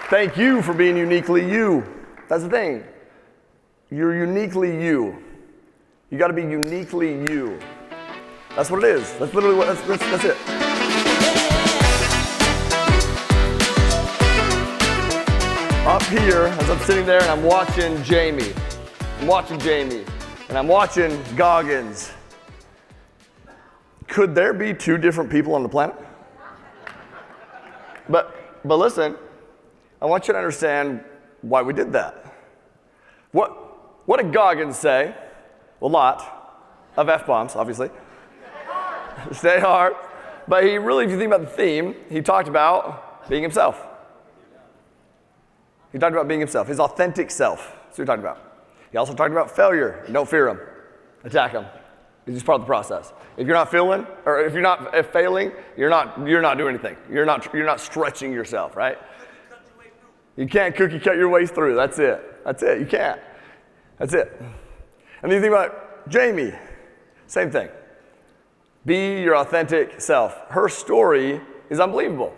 Thank you for being uniquely you. That's the thing. You're uniquely you. You got to be uniquely you. That's what it is. That's literally what, that's it. Up here, as I'm sitting there and I'm watching Jamie. And I'm watching Goggins. Could there be two different people on the planet? But listen, I want you to understand why we did that. What did Goggins say? A lot of F-bombs, obviously. Stay hard. But he really, if you think about the theme, he talked about being himself. He talked about being himself, his authentic self. That's what he talked about. He also talked about failure. Don't fear him. Attack him. It's just part of the process. If you're not feeling, or if you're not failing, you're not doing anything. You're not stretching yourself, right? You can't cookie cut your way through. That's it. You can't. That's it. And then you think about Jamie. Same thing. Be your authentic self. Her story is unbelievable.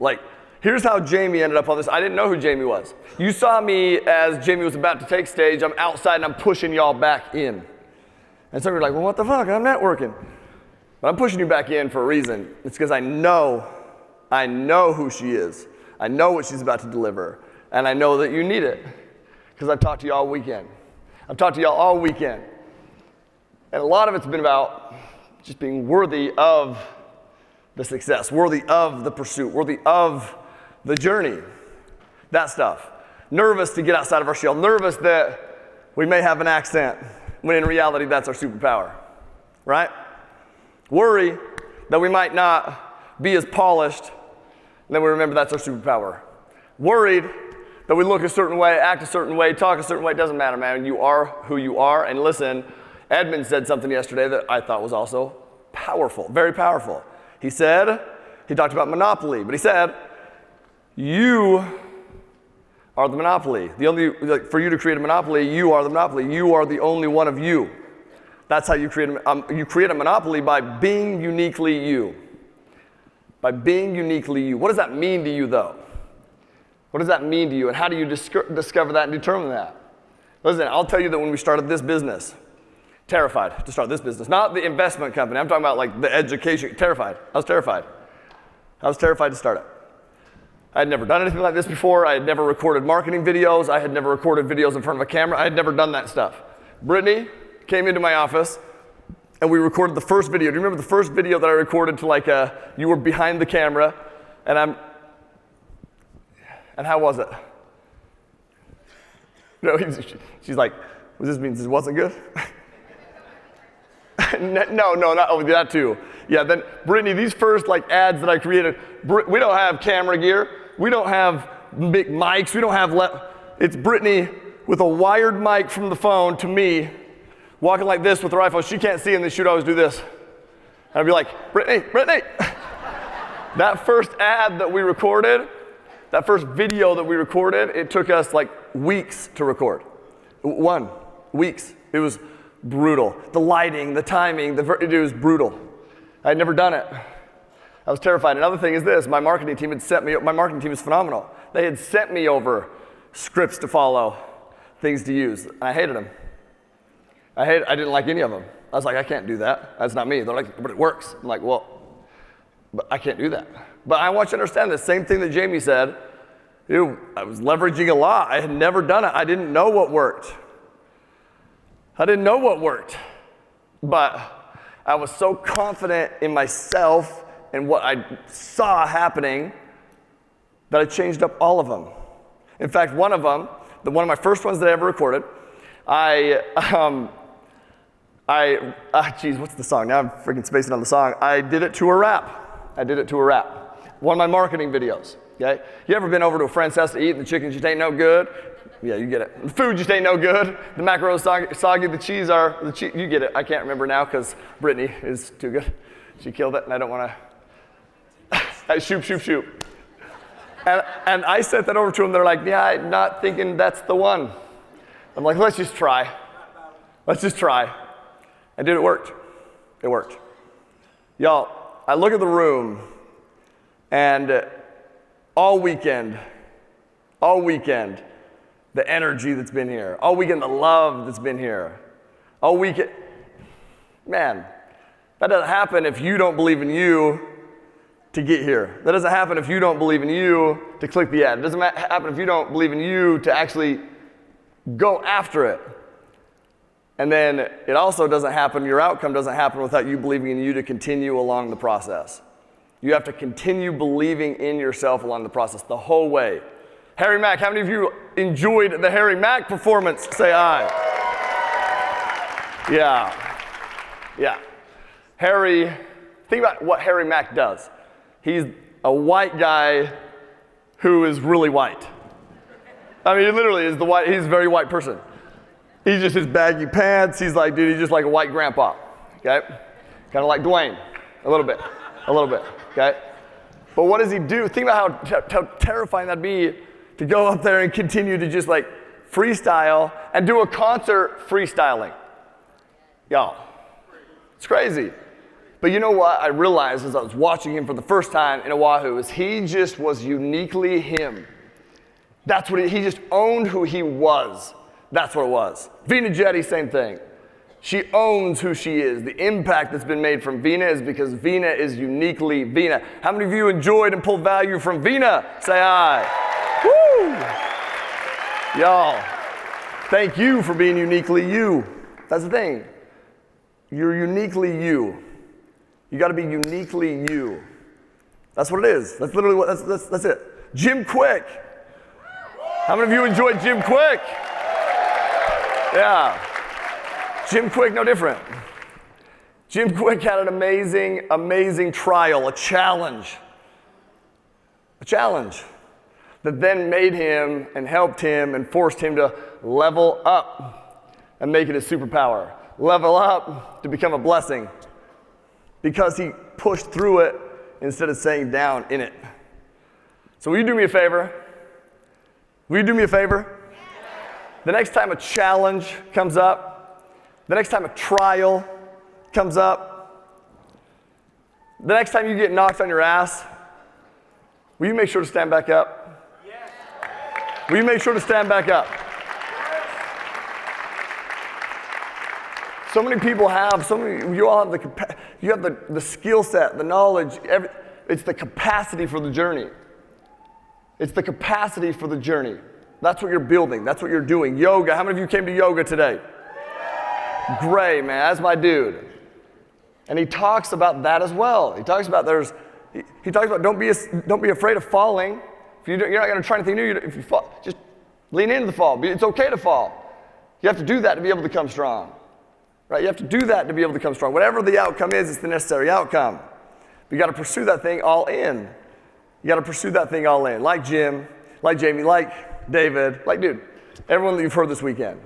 Like, here's how Jamie ended up on this. I didn't know who Jamie was. You saw me as Jamie was about to take stage. I'm outside and I'm pushing y'all back in. And some of you are like, well, what the fuck? I'm networking. But I'm pushing you back in for a reason. It's because I know who she is. I know what she's about to deliver. And I know that you need it. Because I've talked to you all weekend. And a lot of it's been about just being worthy of the success, worthy of the pursuit, worthy of the journey. That stuff. Nervous to get outside of our shell. Nervous that we may have an accent, when in reality that's our superpower. Right? Worry that we might not be as polished, and then we remember that's our superpower. Worried that we look a certain way, act a certain way, talk a certain way. It doesn't matter, man. You are who you are. And listen, Edmund said something yesterday that I thought was also powerful, very powerful. He talked about monopoly, but he said, you are the monopoly. For you to create a monopoly, you are the monopoly. You are the only one of you. That's how you create a monopoly, by being uniquely you. By being uniquely you. What does that mean to you, though? What does that mean to you, and how do you discover that and determine that? Listen, I'll tell you that when we started this business, terrified to start this business. Not the investment company. I'm talking about like the education. Terrified. I was terrified to start it. I had never done anything like this before. I had never recorded marketing videos. I had never recorded videos in front of a camera. I had never done that stuff. Brittany came into my office, and we recorded the first video. Do you remember the first video that I recorded to you were behind the camera, and how was it? No, she's like, well, this means it wasn't good? No, not that too. Yeah, then Brittany, these first ads that I created, we don't have camera gear. We don't have big mics. We don't have it's Brittany with a wired mic from the phone to me, walking like this with her iPhone. She can't see, and then she'd always do this. And I'd be like, Brittany. That first ad that we recorded, that first video that we recorded, it took us weeks to record. Weeks. It was brutal. The lighting, the timing, it was brutal. I had never done it. I was terrified. Another thing is this, my marketing team is phenomenal. They had sent me over scripts to follow, things to use, and I hated them. I didn't like any of them. I was like, I can't do that. That's not me. They're like, but it works. I'm like, well, but I can't do that. But I want you to understand the same thing that Jamie said. I was leveraging a lot. I had never done it. I didn't know what worked. But I was so confident in myself and what I saw happening that I changed up all of them. In fact, one of them, one of my first ones that I ever recorded, what's the song? Now I'm freaking spacing on the song. I did it to a rap. One of my marketing videos, okay? You ever been over to a friend's house to eat and the chicken just ain't no good? Yeah, you get it. The food just ain't no good. The macaroni's soggy, the cheese, you get it. I can't remember now because Brittany is too good. She killed it, and I don't want to. Shoot. And I sent that over to them. They're like, yeah, I'm not thinking that's the one. I'm like, let's just try. And dude, it worked. It worked. Y'all, I look at the room, and all weekend, the energy that's been here. All weekend, the love that's been here. All weekend, man, that doesn't happen if you don't believe in you to get here. That doesn't happen if you don't believe in you to click the ad. It doesn't happen if you don't believe in you to actually go after it. And then it also doesn't happen, your outcome doesn't happen without you believing in you to continue along the process. You have to continue believing in yourself along the process the whole way. Harry Mack, how many of you enjoyed the Harry Mack performance? Say aye. Yeah. Harry, think about what Harry Mack does. He's a white guy who is really white. I mean, he literally is he's a very white person. He's just his baggy pants. He's like, dude, he's just like a white grandpa, okay? Kind of like Dwayne, a little bit, okay? But what does he do? Think about how terrifying that'd be to go up there and continue to just like freestyle and do a concert freestyling. Y'all, it's crazy. But you know what I realized as I was watching him for the first time in Oahu is he just was uniquely him. That's what he just owned who he was. That's what it was. Vina Jetty, same thing. She owns who she is. The impact that's been made from Vina is because Vina is uniquely Vina. How many of you enjoyed and pulled value from Vina? Say aye. Woo! Y'all, thank you for being uniquely you. That's the thing. You're uniquely you. You got to be uniquely you. That's what it is. That's literally what, that's it. Jim Quick. How many of you enjoyed Jim Quick? Yeah. Jim Quick, no different. Jim Quick had an amazing trial, a challenge that then made him and helped him and forced him to level up and make it a superpower. Level up to become a blessing because he pushed through it instead of staying down in it. So will you do me a favor? Will you do me a favor? The next time a challenge comes up, the next time a trial comes up, the next time you get knocked on your ass, will you make sure to stand back up? Yes. Will you make sure to stand back up? So many people have, you all have the skill set, the knowledge, it's the capacity for the journey. It's the capacity for the journey. That's what you're building. That's what you're doing. Yoga. How many of you came to yoga today? Great, man. That's my dude. And he talks about that as well. He talks about don't be afraid of falling. If you're not going to try anything new, if you fall, just lean into the fall. It's okay to fall. You have to do that to be able to become strong. Right? You have to do that to be able to become strong. Whatever the outcome is, it's the necessary outcome. But you got to pursue that thing all in. You got to pursue that thing all in. Like Jim, like Jamie, like David, like dude, everyone that you've heard this weekend.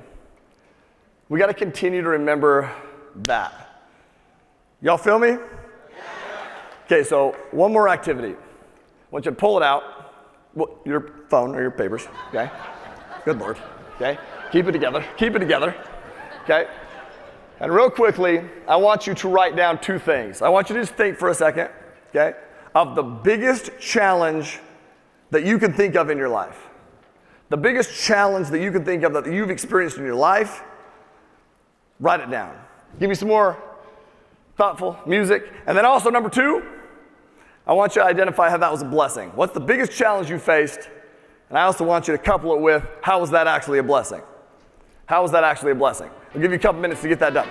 We got to continue to remember that. Y'all feel me? Okay, so one more activity. I want you to pull it out, your phone or your papers, okay? Good Lord, okay? Keep it together, okay? And real quickly, I want you to write down two things. I want you to just think for a second, okay, of the biggest challenge that you can think of in your life. The biggest challenge that you can think of that you've experienced in your life, write it down. Give me some more thoughtful music. And then also, number two, I want you to identify how that was a blessing. What's the biggest challenge you faced? And I also want you to couple it with, how was that actually a blessing? How was that actually a blessing? I'll give you a couple minutes to get that done.